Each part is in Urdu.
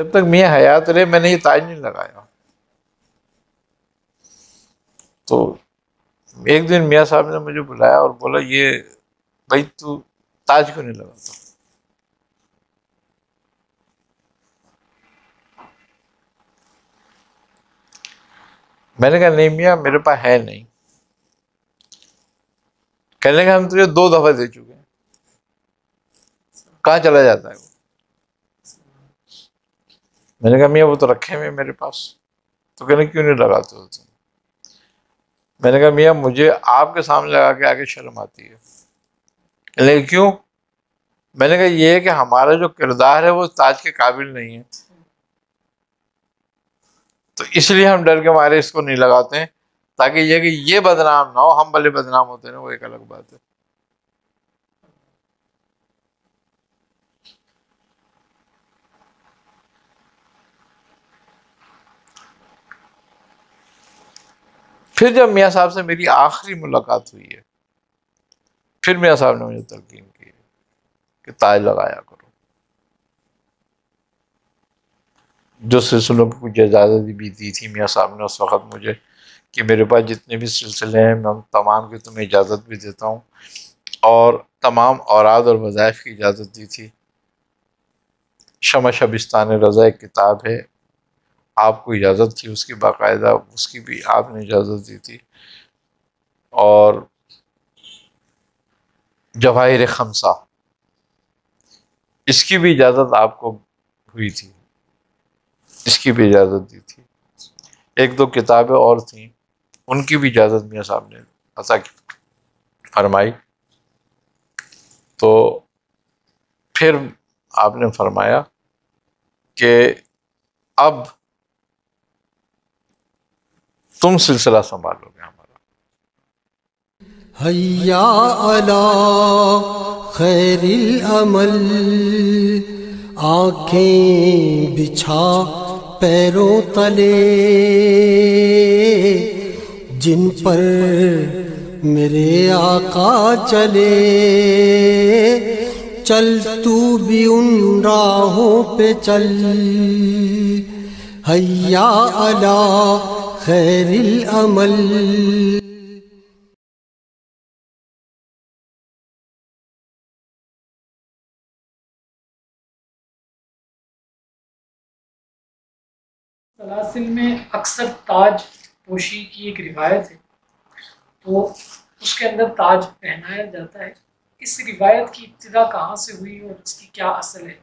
جب تک میاں حیات رہے میں نے یہ تاج نہیں لگایا. تو ایک دن میاں صاحب نے مجھے بلایا اور بولا یہ بھائی تو تاج کیوں نہیں لگاتا؟ میں نے کہا نہیں میاں میرے پاس ہے نہیں. کہنے کا ہم تجھے 2 دفعہ دے چکے ہیں، کہاں چلا جاتا ہے وہ؟ میں نے کہا میاں وہ تو رکھے ہوئے میرے پاس. تو کہنے کیوں نہیں لگاتے ہو تم؟ میں نے کہا میاں مجھے آپ کے سامنے لگا کے آگے شرم آتی ہے. لیکن کیوں؟ میں نے کہا یہ ہے کہ ہمارا جو کردار ہے وہ تاج کے قابل نہیں ہے، تو اس لیے ہم ڈر کے مارے اس کو نہیں لگاتے ہیں، تاکہ یہ کہ یہ بدنام نہ ہو. ہم بھلے بدنام ہوتے ہیں وہ ایک الگ بات ہے. پھر جب میاں صاحب سے میری آخری ملاقات ہوئی ہے، پھر میاں صاحب نے مجھے تلقین کی کہ تاج لگایا کرو. جو سلسلوں کی کچھ اجازت بھی دی تھی میاں صاحب نے اس وقت مجھے، کہ میرے پاس جتنے بھی سلسلے ہیں میں تمام کی تمہیں اجازت بھی دیتا ہوں، اور تمام اوراد اور وظائف کی اجازت دی تھی. شمع شبستان رضا ایک کتاب ہے، آپ کو اجازت تھی اس کی باقاعدہ، اس کی بھی آپ نے اجازت دی تھی. اور جواہر خمسہ اس کی بھی اجازت آپ کو ہوئی تھی، اس کی بھی اجازت دی تھی. 1-2 کتابیں اور تھیں ان کی بھی اجازت میاں صاحب نے عطا فرمائی. تو پھر آپ نے فرمایا کہ اب تم سلسلہ سنبھالو گے ہمارا. حیا علی خیر العمل، آنکھیں بچھا پیروں تلے، جن پر میرے آقا چلے، چل تو بھی ان راہوں پہ چل. حیا علی خیر العمل. سلاسل میں اکثر تاج پوشی کی ایک روایت ہے، تو اس کے اندر تاج پہنایا جاتا ہے. اس روایت کی ابتدا کہاں سے ہوئی اور اس کی کیا اصل ہے،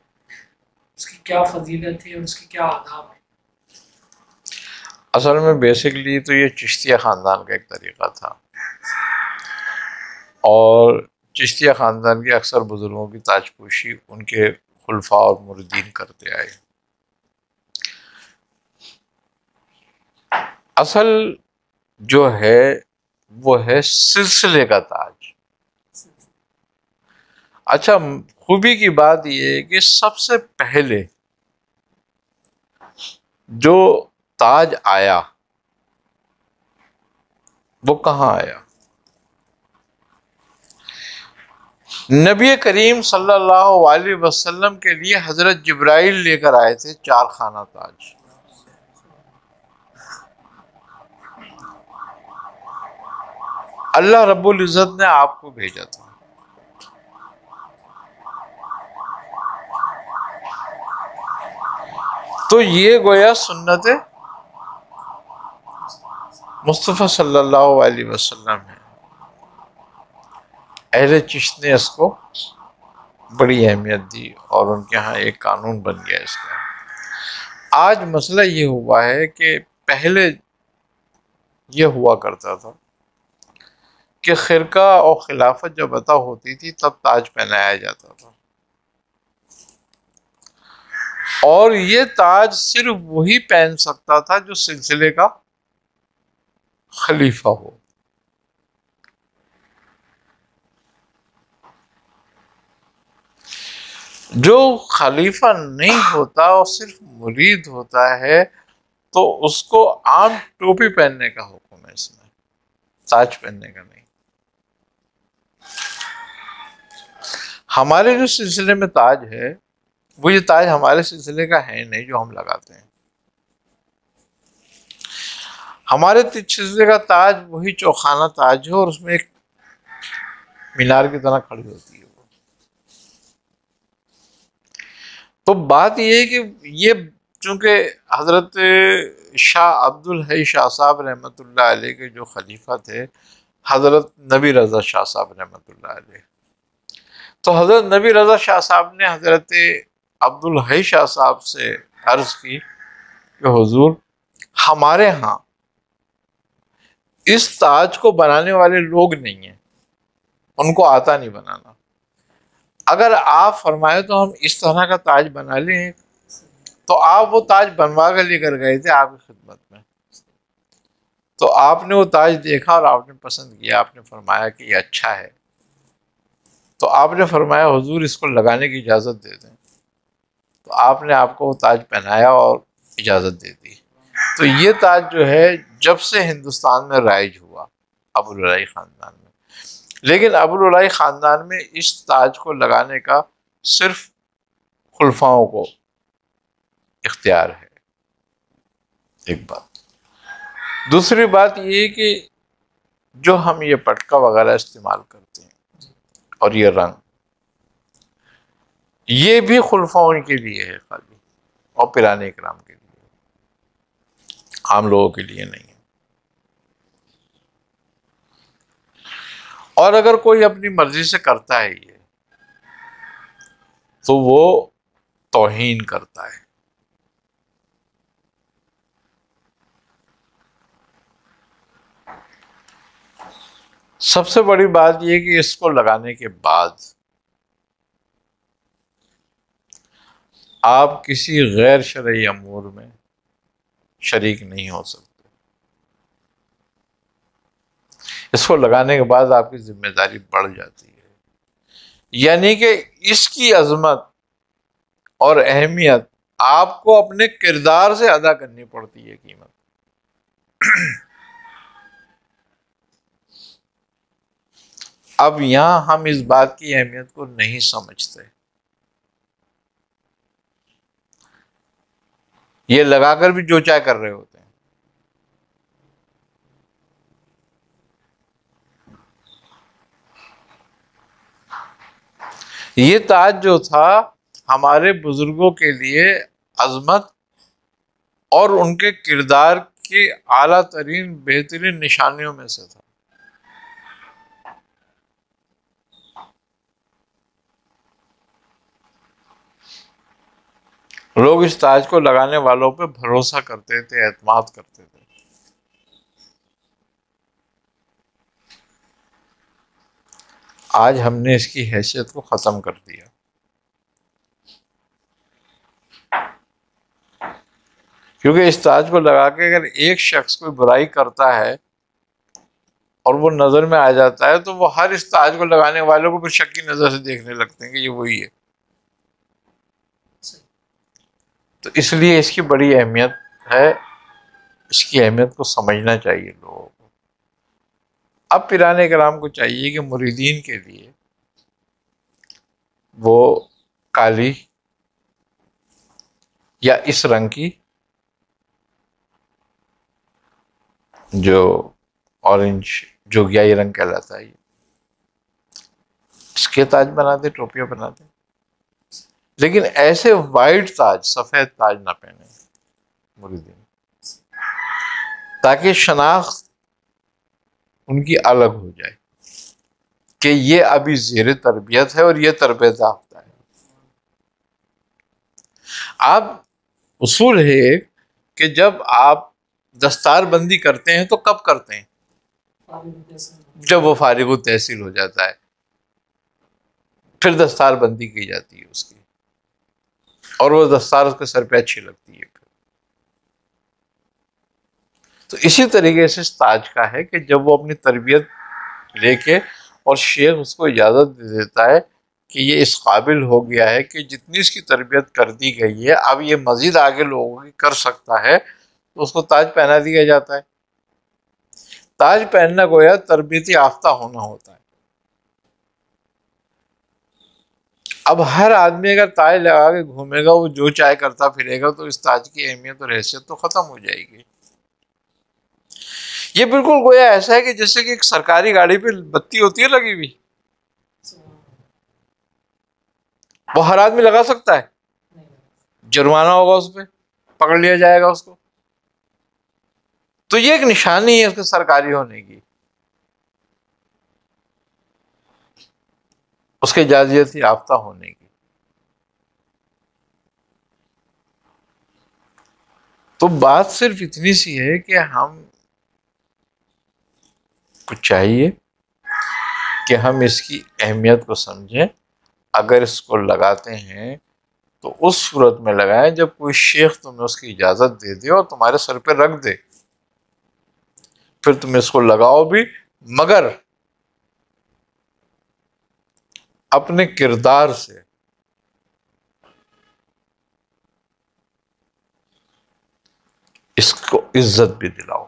اس کی کیا فضیلت ہے اور اس کی کیا آداب ہے؟ اصل میں بیسکلی تو یہ چشتیہ خاندان کا ایک طریقہ تھا، اور چشتیہ خاندان کے اکثر بزرگوں کی تاج پوشی ان کے خلفاء اور مریدین کرتے آئے. اصل جو ہے وہ ہے سلسلے کا تاج. اچھا خوبی کی بات یہ ہے کہ سب سے پہلے جو تاج آیا وہ کہاں آیا؟ نبی کریم صلی اللہ علیہ وسلم کے لیے حضرت جبرائیل لے کر آئے تھے 4 خانہ تاج. اللہ رب العزت نے آپ کو بھیجا تھا. تو یہ گویا سنت مصطفیٰ صلی اللہ علیہ وسلم ہے. اہل چشت نے اس کو بڑی اہمیت دی اور ان کے ہاں ایک قانون بن گیا اس کا. آج مسئلہ یہ ہوا ہے کہ پہلے یہ ہوا کرتا تھا کہ خرقہ اور خلافت جب عطا ہوتی تھی تب تاج پہنایا جاتا تھا، اور یہ تاج صرف وہی پہن سکتا تھا جو سلسلے کا خلیفہ ہو. جو خلیفہ نہیں ہوتا اور صرف مرید ہوتا ہے تو اس کو عام ٹوپی پہننے کا حکم ہے، اس میں تاج پہننے کا نہیں. ہمارے جو سلسلے میں تاج ہے وہ یہ تاج ہمارے سلسلے کا ہے نہیں جو ہم لگاتے ہیں. ہمارے سلسلے کا تاج وہی چوخانہ تاج ہے اور اس میں ایک مینار کی طرح کھڑی ہوتی ہے وہ. تو بات یہ ہے کہ یہ چونکہ حضرت شاہ عبد الحی شاہ صاحب رحمۃ اللہ علیہ کے جو خلیفہ تھے حضرت نبی رضا شاہ صاحب رحمۃ اللہ علیہ، تو حضرت نبی رضا شاہ صاحب نے حضرت عبد الحی شاہ صاحب سے عرض کی کہ حضور ہمارے ہاں اس تاج کو بنانے والے لوگ نہیں ہیں، ان کو آتا نہیں بنانا، اگر آپ فرمائے تو ہم اس طرح کا تاج بنا لیں. تو آپ وہ تاج بنوا کر لے کر گئے تھے آپ کی خدمت میں. تو آپ نے وہ تاج دیکھا اور آپ نے پسند کیا، آپ نے فرمایا کہ یہ اچھا ہے. تو آپ نے فرمایا حضور اس کو لگانے کی اجازت دے دیں. تو آپ نے آپ کو وہ تاج پہنایا اور اجازت دے دی. تو یہ تاج جو ہے جب سے ہندوستان میں رائج ہوا ابو العلائی خاندان میں، لیکن ابو العلائی خاندان میں اس تاج کو لگانے کا صرف خلفاؤں کو اختیار ہے. ایک بات. دوسری بات یہ کہ جو ہم یہ پٹکا وغیرہ استعمال کرتے ہیں اور یہ رنگ، یہ بھی خلفاؤں کے لیے ہے خالی، اور پیرانے اکرام کے لیے، عام لوگوں کے لیے نہیں ہے. اور اگر کوئی اپنی مرضی سے کرتا ہے یہ تو وہ توہین کرتا ہے. سب سے بڑی بات یہ کہ اس کو لگانے کے بعد آپ کسی غیر شرعی امور میں شریک نہیں ہو سکتے. اس کو لگانے کے بعد آپ کی ذمہ داری بڑھ جاتی ہے، یعنی کہ اس کی عظمت اور اہمیت آپ کو اپنے کردار سے ادا کرنی پڑتی ہے قیمت. اب یہاں ہم اس بات کی اہمیت کو نہیں سمجھتے. یہ لگا کر بھی جو چاہے کر رہے ہوتے ہیں. یہ تاج جو تھا ہمارے بزرگوں کے لیے عظمت اور ان کے کردار کی اعلیٰ ترین بہترین نشانیوں میں سے تھا. لوگ اس تاج کو لگانے والوں پہ بھروسہ کرتے تھے، اعتماد کرتے تھے. آج ہم نے اس کی حیثیت کو ختم کر دیا. کیونکہ اس تاج کو لگا کے اگر ایک شخص کوئی برائی کرتا ہے اور وہ نظر میں آ جاتا ہے تو وہ ہر اس تاج کو لگانے والوں کو پھر شک کی نظر سے دیکھنے لگتے ہیں کہ یہ وہی ہے. تو اس لیے اس کی بڑی اہمیت ہے، اس کی اہمیت کو سمجھنا چاہیے لوگوں کو. اب پیرانے کرام کو چاہیے کہ مریدین کے لیے وہ کالی یا اس رنگ کی جو اورنج جو گیائی رنگ کہلاتا ہے اس کے تاج بنا دے، ٹوپیاں بنا دے، لیکن ایسے وائٹ تاج، سفید تاج نہ پہنے مریدین، تاکہ شناخت ان کی الگ ہو جائے کہ یہ ابھی زیر تربیت ہے اور یہ تربیت یافتہ ہے. اب اصول ہے ایک کہ جب آپ دستار بندی کرتے ہیں تو کب کرتے ہیں؟ جب وہ فارغ التحصیل ہو جاتا ہے، پھر دستار بندی کی جاتی ہے اس کی، اور وہ دستار اس کے سر پہ اچھی لگتی ہے. تو اسی طریقے سے اس تاج کا ہے کہ جب وہ اپنی تربیت لے کے اور شیخ اس کو اجازت دے دیتا ہے کہ یہ اس قابل ہو گیا ہے کہ جتنی اس کی تربیت کر دی گئی ہے اب یہ مزید آگے لوگوں کی کر سکتا ہے، تو اس کو تاج پہنا دیا جاتا ہے. تاج پہننا گویا تربیتی یافتہ ہونا ہوتا ہے. اب ہر آدمی اگر تاج لگا کے گھومے گا، وہ جو چاہے کرتا پھرے گا، تو اس تاج کی اہمیت اور حیثیت تو ختم ہو جائے گی۔ یہ بالکل گویا ایسا ہے کہ جیسے کہ ایک سرکاری گاڑی پہ بتی ہوتی ہے لگی ہوئی، وہ ہر آدمی لگا سکتا ہے، جرمانہ ہوگا اس پہ، پکڑ لیا جائے گا اس کو۔ تو یہ ایک نشانی ہے اس کے سرکاری ہونے کی، اس کے اجازت یافتہ ہونے کی۔ تو بات صرف اتنی سی ہے کہ ہم کو چاہیے کہ ہم اس کی اہمیت کو سمجھیں۔ اگر اس کو لگاتے ہیں تو اس صورت میں لگائیں جب کوئی شیخ تمہیں اس کی اجازت دے دے اور تمہارے سر پہ رکھ دے، پھر تم اس کو لگاؤ بھی، مگر اپنے کردار سے اس کو عزت بھی دلاؤ،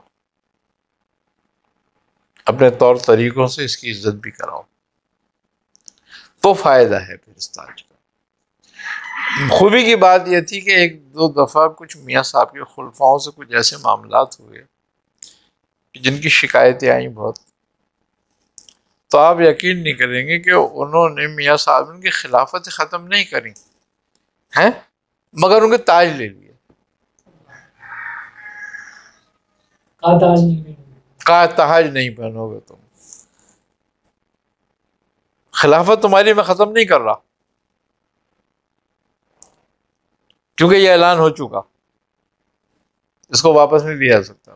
اپنے طور طریقوں سے اس کی عزت بھی کراؤ، تو فائدہ ہے پھر اس تاج کا۔ خوبی کی بات یہ تھی کہ ایک دو دفعہ کچھ میاں صاحب کے خلفاؤں سے کچھ ایسے معاملات ہوئے جن کی شکایتیں آئیں بہت، تو آپ یقین نہیں کریں گے کہ انہوں نے میاں صاحب ان کی خلافت ختم نہیں کری ہیں، مگر ان کے تاج لے لیے۔ کہا تاج نہیں پہنو گے تم، خلافت تمہاری میں ختم نہیں کر رہا، کیونکہ یہ اعلان ہو چکا، اس کو واپس نہیں لیا جا سکتا،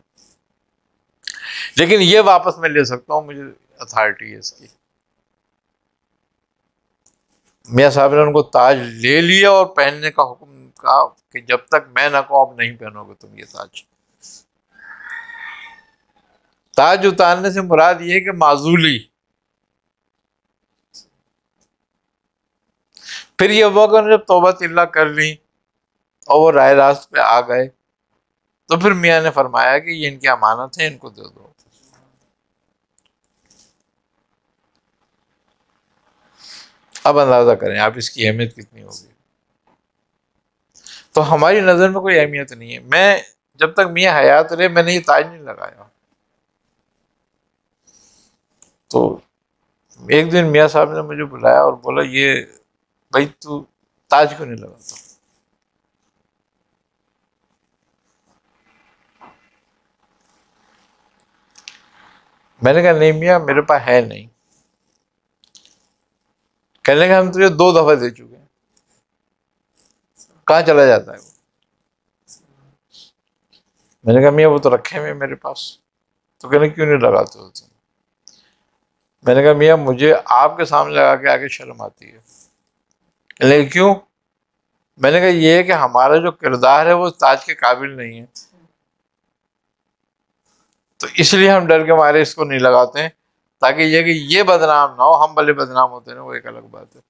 لیکن یہ واپس میں لے سکتا ہوں، مجھے اتھارٹی ہے اس کی۔ میاں صاحب نے ان کو تاج لے لیا اور پہننے کا حکم کہا کہ جب تک میں نہ کہوں اب نہیں پہنو گے تم یہ تاج۔ تاج اتارنے سے مراد یہ ہے کہ معزولی۔ پھر یہ ہوا کہ انہوں نے جب توبہ اللہ کر لی اور وہ رائے راست پہ آ گئے، تو پھر میاں نے فرمایا کہ یہ ان کی امانت ہے، ان کو دے دو۔ اب اندازہ کریں آپ اس کی اہمیت کتنی ہوگی۔ تو ہماری نظر میں کوئی اہمیت نہیں ہے۔ میں جب تک میاں حیات رہے میں نے یہ تاج نہیں لگایا۔ تو ایک دن میاں صاحب نے مجھے بلایا اور بولا یہ بھائی تو تاج کیوں نہیں لگاتا؟ میں نے کہا نہیں میاں میرے پاس ہے نہیں۔ کہنے لگا ہم تجھے 2 دفعہ دے چکے ہیں، کہاں چلا جاتا ہے وہ؟ میں نے کہا میاں وہ تو رکھے ہوئے میرے پاس۔ تو کہنے کیوں نہیں لگاتے ہو تم؟ میں نے کہا میاں مجھے آپ کے سامنے لگا کے آگے شرم آتی ہے۔ کہنے لگے کیوں؟ میں نے کہا یہ ہے کہ ہمارا جو کردار ہے وہ تاج کے قابل نہیں ہے، تو اس لیے ہم ڈر کے مارے اس کو نہیں لگاتے ہیں، تاکہ یہ کہ یہ بدنام نہ ہو، ہم بھلے بدنام ہوتے ہیں وہ ایک الگ بات ہے۔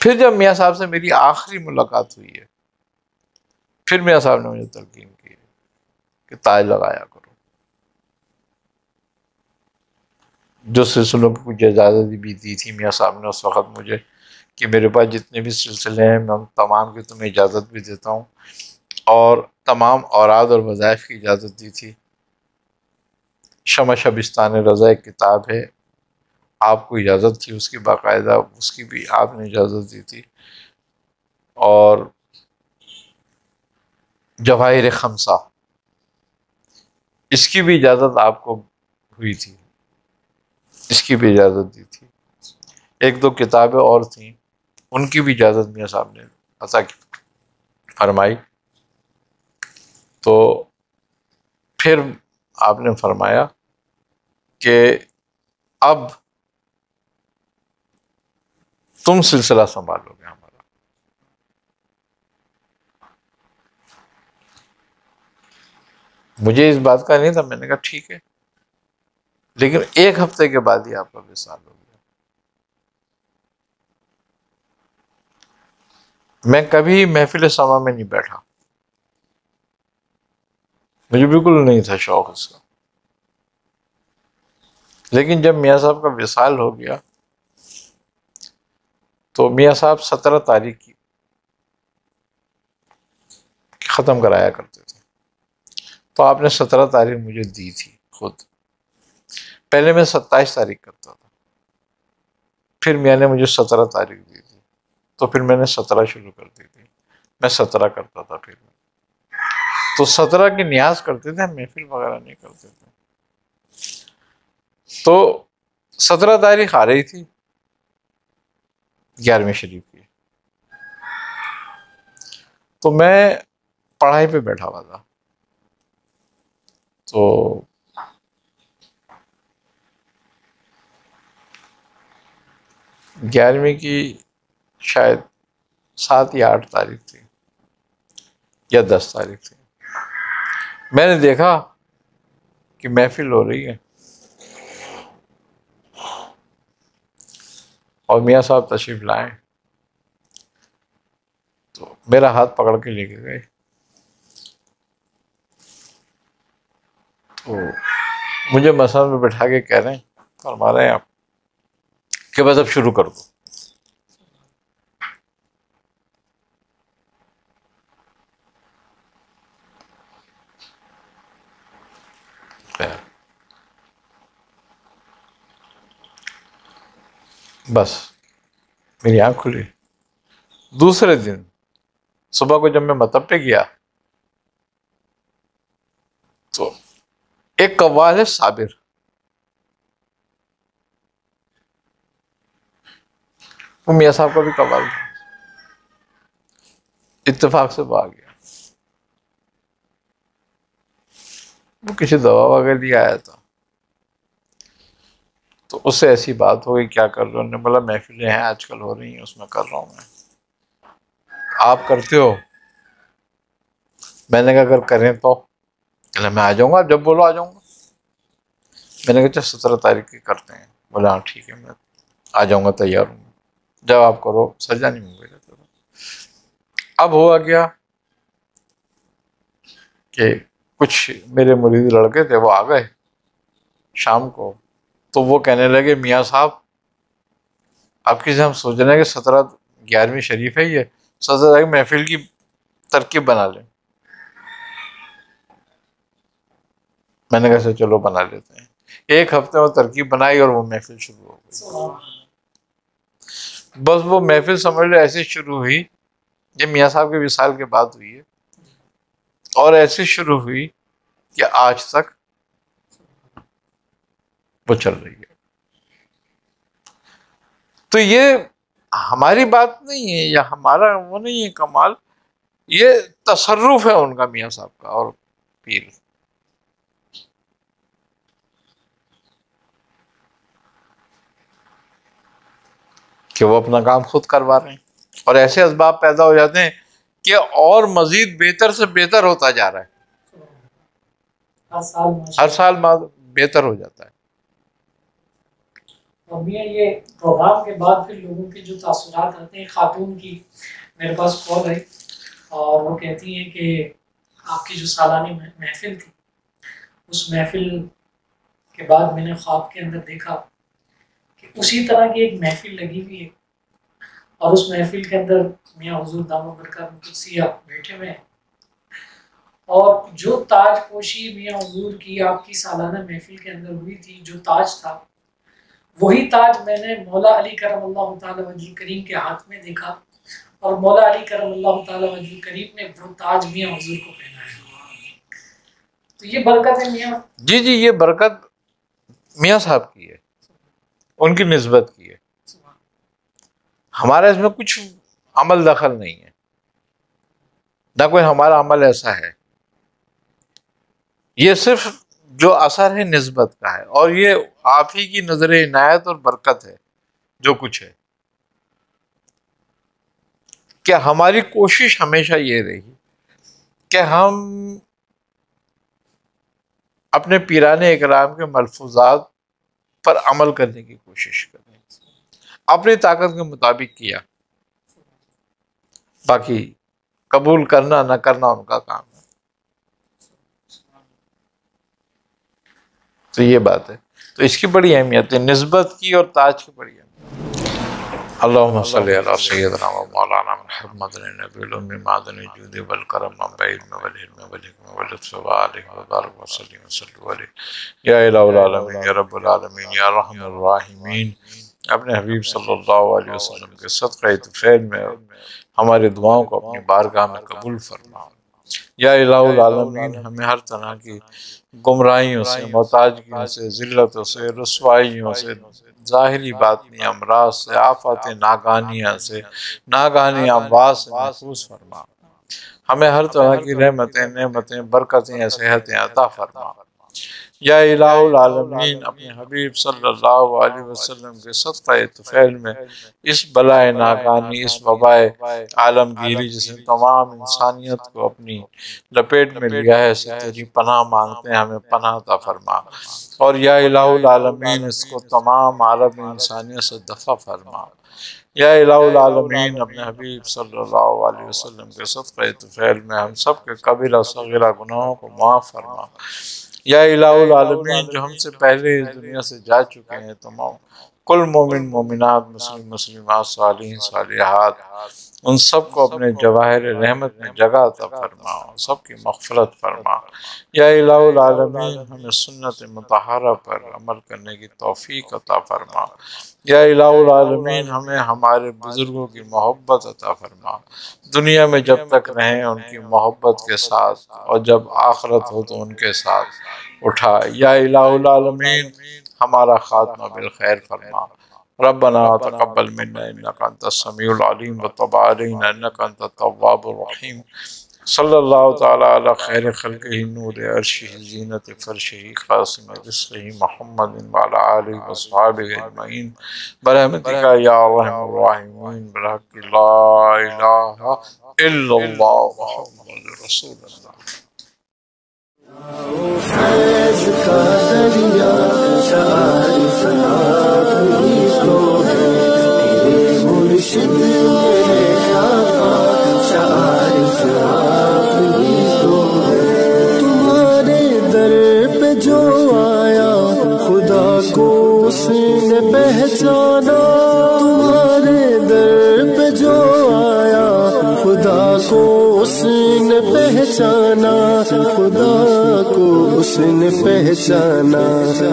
پھر جب میاں صاحب سے میری آخری ملاقات ہوئی ہے، پھر میاں صاحب نے مجھے تلقین کی کہ تاج لگایا کرو۔ جو سلسلوں کی کچھ اجازت بھی دی تھی میاں صاحب نے اس وقت مجھے کہ میرے پاس جتنے بھی سلسلے ہیں میں تمام کی تمہیں اجازت بھی دیتا ہوں، اور تمام اوراد اور وظائف کی اجازت دی تھی۔ شمع شبستان رضا ایک کتاب ہے، آپ کو اجازت تھی اس کی باقاعدہ، اس کی بھی آپ نے اجازت دی تھی، اور جواہر خمسہ اس کی بھی اجازت آپ کو ہوئی تھی، اس کی بھی اجازت دی تھی۔ 1-2 کتابیں اور تھیں، ان کی بھی اجازت میاں صاحب نے عطا فرمائی۔ تو پھر آپ نے فرمایا کہ اب تم سلسلہ سنبھالو گے ہمارا۔ مجھے اس بات کا نہیں تھا، میں نے کہا ٹھیک ہے، لیکن 1 ہفتے کے بعد ہی آپ کا وصال ہو گیا۔ میں کبھی محفل سما میں نہیں بیٹھا، مجھے بالکل نہیں تھا شوق اس کا. لیکن جب میاں صاحب کا وصال ہو گیا تو میاں صاحب 17 تاریخ کی ختم کرایا کرتے تھے. تو آپ نے 17 تاریخ مجھے دی تھی خود. پہلے میں 27 تاریخ کرتا تھا، پھر میاں نے مجھے 17 تاریخ دی تھی، تو پھر میں نے 17 شروع کر دی تھی. میں 17 کرتا تھا. پھر تو 17 کی نیاز کرتے تھے، محفل وغیرہ نہیں کرتے تھے. تو 17 تاریخ آ رہی تھی 11ویں شریف کی، تو میں پڑھائی پہ بیٹھا ہوا تھا. تو 11ویں کی شاید 7 یا 8 تاریخ تھی یا 10 تاریخ تھی. میں نے دیکھا کہ محفل ہو رہی ہے اور میاں صاحب تشریف لائے، تو میرا ہاتھ پکڑ کے لے کے گئے. تو مجھے مسجد میں بٹھا کے کہہ رہے ہیں، فرما رہے ہیں آپ کہ بس اب شروع کر دو. بس میری آنکھ کھلی. دوسرے دن صبح کو جب میں مطب پہ گیا تو ایک قوال ہے صابر، وہ میاں صاحب کا بھی قوال تھا. اتفاق سے وہ آ گیا. وہ کسی دوا وغیرہ لیے آیا تھا. تو اس سے ایسی بات ہو گئی، کیا کر رہے ہو؟ نے بولا محفلیں ہیں آج کل ہو رہی ہیں، اس میں کر رہا ہوں میں. آپ کرتے ہو؟ میں نے کہا اگر کریں تو میں آ جاؤں گا، جب بولو آ جاؤں گا. میں نے کہا 17 تاریخ کی کرتے ہیں. بولا ہاں ٹھیک ہے، میں آ جاؤں گا، تیار ہوں. جب آپ کرو سجا نہیں ہوں گا. اب ہوا کیا کہ کچھ میرے مرید لڑکے تھے، وہ آ گئے شام کو. تو وہ کہنے لگے میاں صاحب آپ کی سے ہم سوچ رہے ہیں کہ 17 11ویں شریف ہے، یہ 17 تاریخ محفل کی ترکیب بنا لیں. میں نے کہا چلو بنا لیتے ہیں. ایک ہفتے میں ترکیب بنائی اور وہ محفل شروع ہو گئی. بس وہ محفل سمجھ لو ایسے شروع ہوئی، یہ میاں صاحب کے وصال کے بعد ہوئی ہے، اور ایسی شروع ہوئی کہ آج تک وہ چل رہی ہے. تو یہ ہماری بات نہیں ہے یا ہمارا وہ نہیں ہے کمال، یہ تصرف ہے ان کا، میاں صاحب کا اور پیر. کہ وہ اپنا کام خود کروا رہے ہیں اور ایسے اسباب پیدا ہو جاتے ہیں کہ اور مزید بہتر سے بہتر ہوتا جا رہا ہے. ہر سال بہتر ہو جاتا ہے. اور یہ پروگرام کے بعد پھر لوگوں کے جو تاثرات آتے ہیں، خاتون کی میرے پاس کال آئی اور وہ کہتی ہیں کہ آپ کی جو سالانہ محفل تھی، اس محفل کے بعد میں نے خواب کے اندر دیکھا کہ اسی طرح کی ایک محفل لگی ہوئی ہے اور اس محفل کے اندر میاں حضور دامت برکاتہ قدسیہ بیٹھے ہوئے ہیں، اور جو تاج پوشی میاں حضور کی آپ کی سالانہ محفل کے اندر ہوئی تھی، جو تاج تھا، وہی تاج میں نے مولا علی کرم اللہ تعالی وجہ کریم کے ہاتھ میں دیکھا، اور مولا علی کرم اللہ تعالی وجہ کریم نے وہ تاج میاں حضور کو پہنایا. تو یہ برکت ہے میاں. جی یہ برکت میاں صاحب کی ہے، ان کی نسبت کی ہے. ہمارا اس میں کچھ عمل دخل نہیں ہے، نہ کوئی ہمارا عمل ایسا ہے. یہ صرف جو اثر ہے نسبت کا ہے، اور یہ آپ ہی کی نظر عنایت اور برکت ہے جو کچھ ہے. کہ ہماری کوشش ہمیشہ یہ رہی کہ ہم اپنے پیران اکرام کے ملفوظات پر عمل کرنے کی کوشش کریں، اپنی طاقت کے مطابق کیا. باقی قبول کرنا نہ کرنا ان کا کام ہے. تو یہ بات ہے، تو اس کی بڑی اہمیت ہے، نسبت کی اور تاج کی بڑی اہمیت۔ اللہم صلی علی سیدنا و مولانا محمد النبی الامی معدن الجود والکرم منبع العلم والحلم والحکمہ واللطف وآلہ وبارک وسلم وصلو علیہ یا الہ العالمین یا رب العالمین یا رحم الراحمین۔ اپنے حبیب صلی اللہ علیہ وسلم کے صدقہ طفیل میں ہماری دعاؤں کو اپنی بارگاہ میں قبول فرما۔ یا الہ العالمین ہمیں ہر طرح کی گمراہیوں سے، محتاجگیوں سے، ذلتوں سے، رسوائیوں سے، ظاہری باطنی امراض سے، آفات ناگہانیاں سے، ناگہانی امراض سے محفوظ فرما۔ ہمیں ہر طرح کی رحمتیں، نعمتیں، برکتیں، صحتیں عطا فرما۔ یا الہ العالمین اپنے حبیب صلی اللہ علیہ وسلم کے صدقہ طفیل میں اس بلائے ناگہانی، اس وبائے عالمگیری جس نے تمام انسانیت کو اپنی لپیٹ میں لیا ہے، سے تیری پناہ مانگتے ہیں، ہمیں پناہ عطا فرما۔ اور یا الہ العالمین اس کو تمام عالم انسانیت سے دفع فرما۔ یا الہ العالمین اپنے حبیب صلی اللہ علیہ وسلم کے صدقہ طفیل میں ہم سب کے کبیرہ صغیرہ گناہوں کو معاف فرما۔ یا الہ العالمین جو ہم سے پہلے اس دنیا سے جا چکے ہیں تمام کل مومن مومنات، مسلم مسلمات، صالحین صالحات، ان سب کو اپنے جواہر رحمت میں جگہ عطا فرما، ان سب کی مغفرت فرما۔ یا الہ العالمین ہمیں سنت مطہرہ پر عمل کرنے کی توفیق عطا فرما۔ یا الہ العالمین ہمیں ہمارے بزرگوں کی محبت عطا فرما، دنیا میں جب تک رہیں ان کی محبت کے ساتھ، اور جب آخرت ہو تو ان کے ساتھ اٹھا۔ یا الہ العالمین ہمارا خاتمہ بالخیر فرما۔ ربنا تقبل منا انک انت السمیع العلیم وتب علینا انک انت التواب الرحیم۔ صلی اللہ تعالی علی خیر خلقہ نور عرشہ زینت فرشہ قاسم رزقہ محمد وعلی آلہ وصحابہ اجمعین برحمتک یا ارحم الراحمین برحق لا الہ الا اللہ محمد رسول اللہ۔ فیض کا دریا شاعر آپ ہی تو ہے، تیرے مرشد میرے آقا شاعر آپ ہی تو ہے۔ تمہارے در پہ جو آیا خدا کو اس نے پہچانا، تمہارے در پہ جو آیا خدا کو اس نے پہچانا، خدا کو اس نے پہچانا۔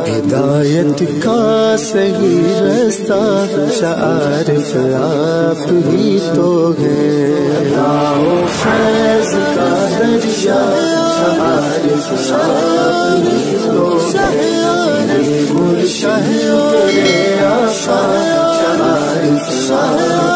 ہدایت کا صحیح رستہ شعارف آپ ہی تو ہے، فیض کا دریا شعارف آپ ہی تو ہے، مرشد میرے آقا شعارف